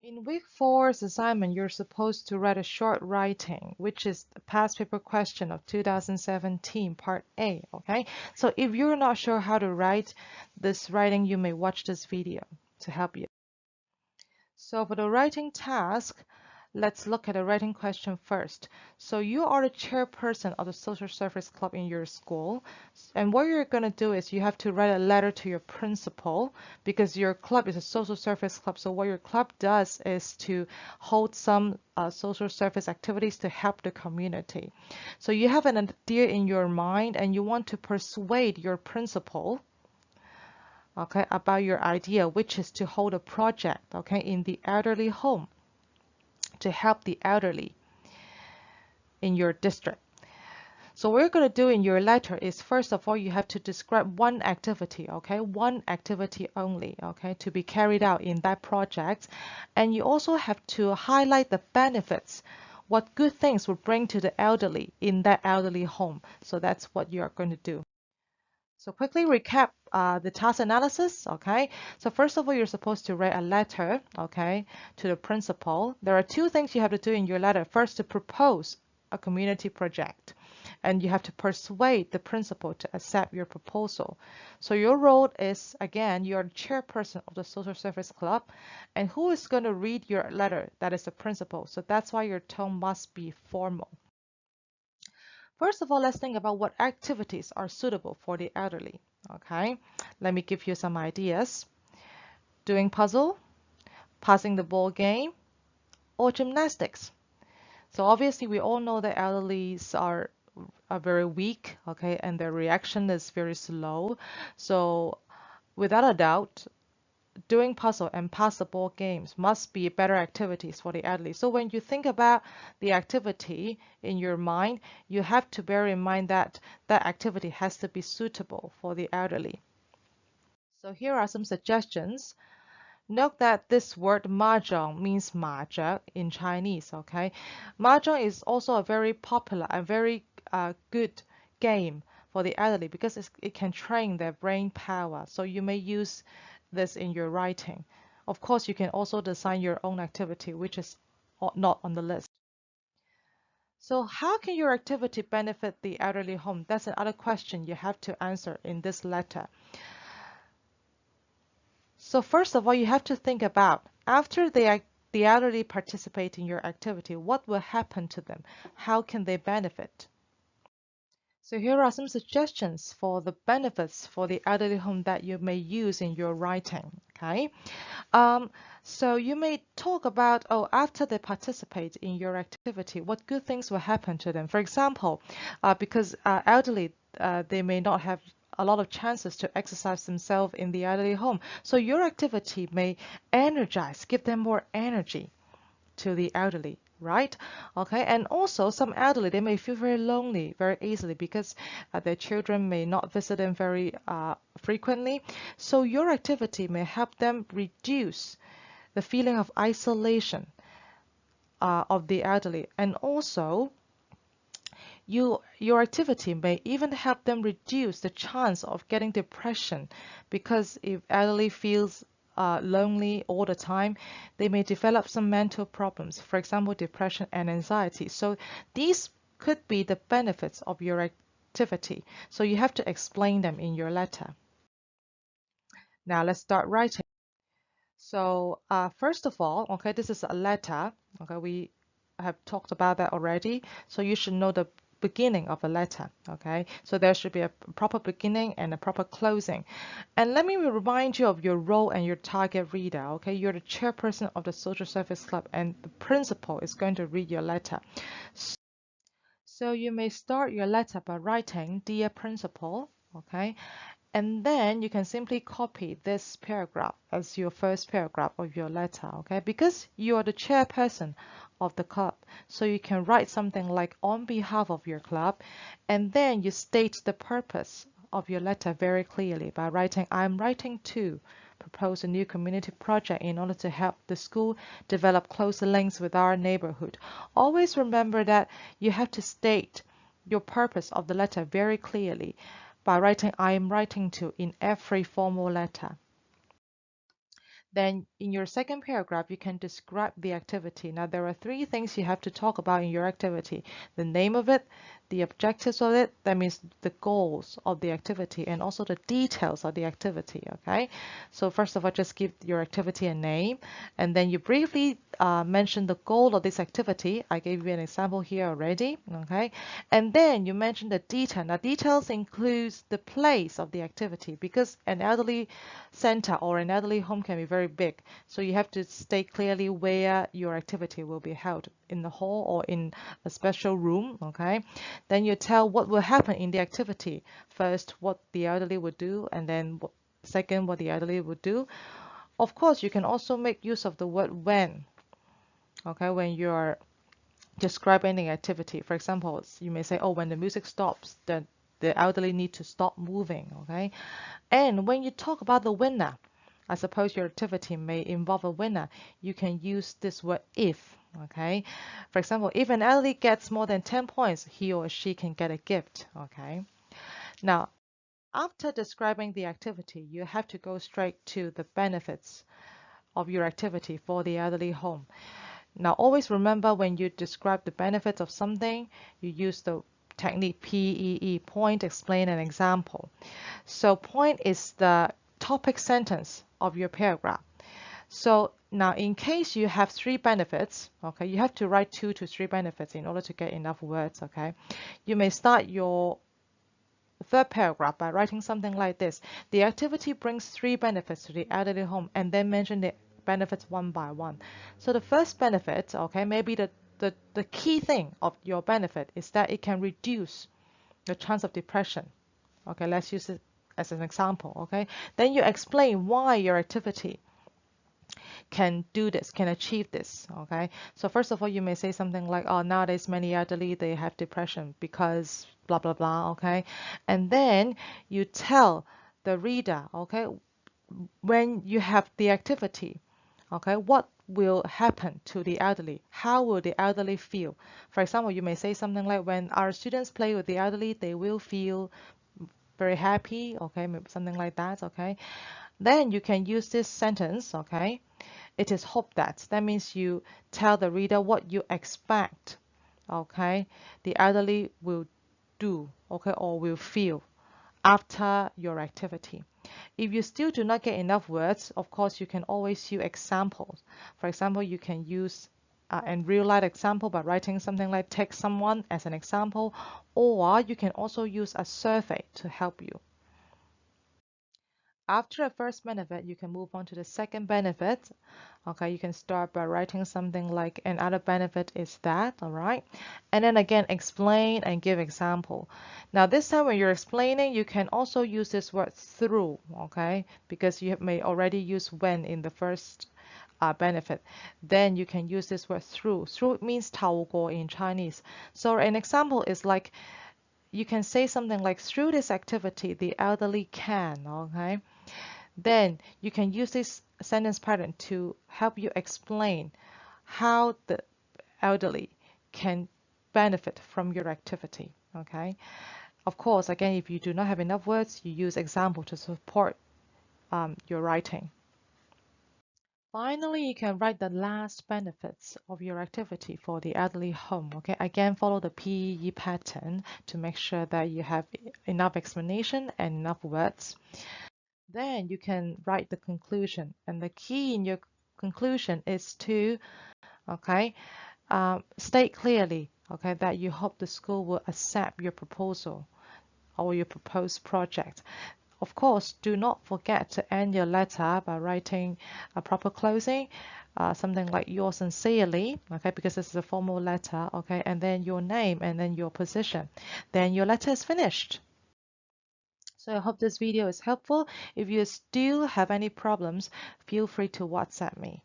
In week four's assignment, you're supposed to write a short writing, which is the past paper question of 2017, part A, okay? So if you're not sure how to write this writing, you may watch this video to help you. So for the writing task, let's look at the writing question first. So you are the chairperson of the social service club in your school. And what you're going to do is you have to write a letter to your principal because your club is a social service club. So what your club does is to hold some social service activities to help the community. So you have an idea in your mind and you want to persuade your principal, okay, about your idea, which is to hold a project, okay, in the elderly home to help the elderly in your district. So what you're going to do in your letter is, first of all, you have to describe one activity, okay, one activity only, okay, to be carried out in that project. And you also have to highlight the benefits, what good things will bring to the elderly in that elderly home. So that's what you are going to do. So quickly recap the task analysis, okay? So first of all, you're supposed to write a letter, okay, to the principal. There are two things you have to do in your letter. First, to propose a community project, and you have to persuade the principal to accept your proposal. So your role is, again, you're the chairperson of the social service club, and who is going to read your letter? That is the principal. So that's why your tone must be formal. First of all, let's think about what activities are suitable for the elderly. Okay, let me give you some ideas. Doing puzzle, passing the ball game, or gymnastics. So obviously we all know that elderlies are very weak, okay, and their reaction is very slow. So without a doubt, doing puzzle and pass the ball games must be better activities for the elderly. So when you think about the activity in your mind, you have to bear in mind that that activity has to be suitable for the elderly. So here are some suggestions. Note that this word mahjong means 麻将 in Chinese, okay? Mahjong is also a very popular and very good game for the elderly because it can train their brain power. So you may use this in your writing. Of course, you can also design your own activity, which is not on the list. So how can your activity benefit the elderly home? That's another question you have to answer in this letter. So first of all, you have to think about after the elderly participate in your activity, what will happen to them? How can they benefit? So here are some suggestions for the benefits for the elderly home that you may use in your writing. Okay, um, so you may talk about, oh, after they participate in your activity, what good things will happen to them. For example, because elderly, they may not have a lot of chances to exercise themselves in the elderly home. So your activity may energize, give them more energy to the elderly, right? Okay, and also some elderly, they may feel very lonely very easily because their children may not visit them very frequently. So your activity may help them reduce the feeling of isolation of the elderly, and also your activity may even help them reduce the chance of getting depression because if elderly feels lonely all the time, they may develop some mental problems, for example, depression and anxiety. So these could be the benefits of your activity. So you have to explain them in your letter. Now let's start writing. So first of all, okay, this is a letter. Okay, we have talked about that already. So you should know the beginning of a letter. Okay, so there should be a proper beginning and a proper closing. And let me remind you of your role and your target reader. Okay, you're the chairperson of the social service club, and the principal is going to read your letter. So you may start your letter by writing, "Dear Principal," okay, and then you can simply copy this paragraph as your first paragraph of your letter, okay? Because you are the chairperson of the club, so you can write something like "on behalf of your club," and then you state the purpose of your letter very clearly by writing, "I'm writing to propose a new community project in order to help the school develop closer links with our neighborhood." Always remember that you have to state your purpose of the letter very clearly by writing "I am writing to" in every formal letter. Then in your second paragraph, you can describe the activity. Now, there are three things you have to talk about in your activity: the name of it, the objectives of it, that means the goals of the activity, and also the details of the activity. Okay, so first of all, just give your activity a name, and then you briefly mention the goal of this activity. I gave you an example here already. Okay, and then you mention the detail. Now, details includes the place of the activity, because an elderly center or an elderly home can be very big, so you have to state clearly where your activity will be held, in the hall or in a special room. Okay, then you tell what will happen in the activity. First, what the elderly would do, and then second, what the elderly would do. Of course, you can also make use of the word when. Okay, when you're describing the activity. For example, you may say, oh, when the music stops, then the elderly need to stop moving. Okay, and when you talk about the winner, I suppose your activity may involve a winner, you can use this word if. Okay, for example, if an elderly gets more than 10 points, he or she can get a gift. Okay, now after describing the activity, you have to go straight to the benefits of your activity for the elderly home. Now, always remember, when you describe the benefits of something, you use the technique PEE, point, explain, and example. So point is the topic sentence of your paragraph. So now, in case you have three benefits, okay, you have to write 2 to 3 benefits in order to get enough words. Okay, you may start your third paragraph by writing something like this: the activity brings 3 benefits to the elderly home, and then mention the benefits one by one. So the first benefit, okay, maybe the key thing of your benefit is that it can reduce the chance of depression. Okay, let's use it as an example. Okay, then you explain why your activity can do this, can achieve this. Okay, so first of all, you may say something like, oh, nowadays many elderly, they have depression because blah blah blah. Okay, and then you tell the reader, okay, when you have the activity, okay, what will happen to the elderly? How will the elderly feel? For example, you may say something like, when our students play with the elderly, they will feel very happy. Okay, maybe something like that. Okay, then you can use this sentence. Okay, it is hoped that. That means you tell the reader what you expect, okay, the elderly will do, okay, or will feel after your activity. If you still do not get enough words, of course, you can always use examples. For example, you can use a real-life example by writing something like take someone as an example, or you can also use a survey to help you. After a first benefit, you can move on to the second benefit. Okay, you can start by writing something like another benefit is that, all right? And then again, explain and give example. Now this time when you're explaining, you can also use this word through, okay? Because you may already use when in the first benefit. Then you can use this word through. Through means 透过 in Chinese. So an example is like, you can say something like, through this activity, the elderly can, okay? Then you can use this sentence pattern to help you explain how the elderly can benefit from your activity, okay? Of course, again, if you do not have enough words, you use example to support your writing. Finally, you can write the last benefits of your activity for the elderly home. Okay, again, follow the PEE pattern to make sure that you have enough explanation and enough words. Then you can write the conclusion, and the key in your conclusion is to, okay, state clearly, okay, that you hope the school will accept your proposal or your proposed project. Of course, do not forget to end your letter by writing a proper closing, something like yours sincerely, okay, because this is a formal letter, okay, and then your name and then your position. Then your letter is finished. So I hope this video is helpful. If you still have any problems, feel free to WhatsApp me.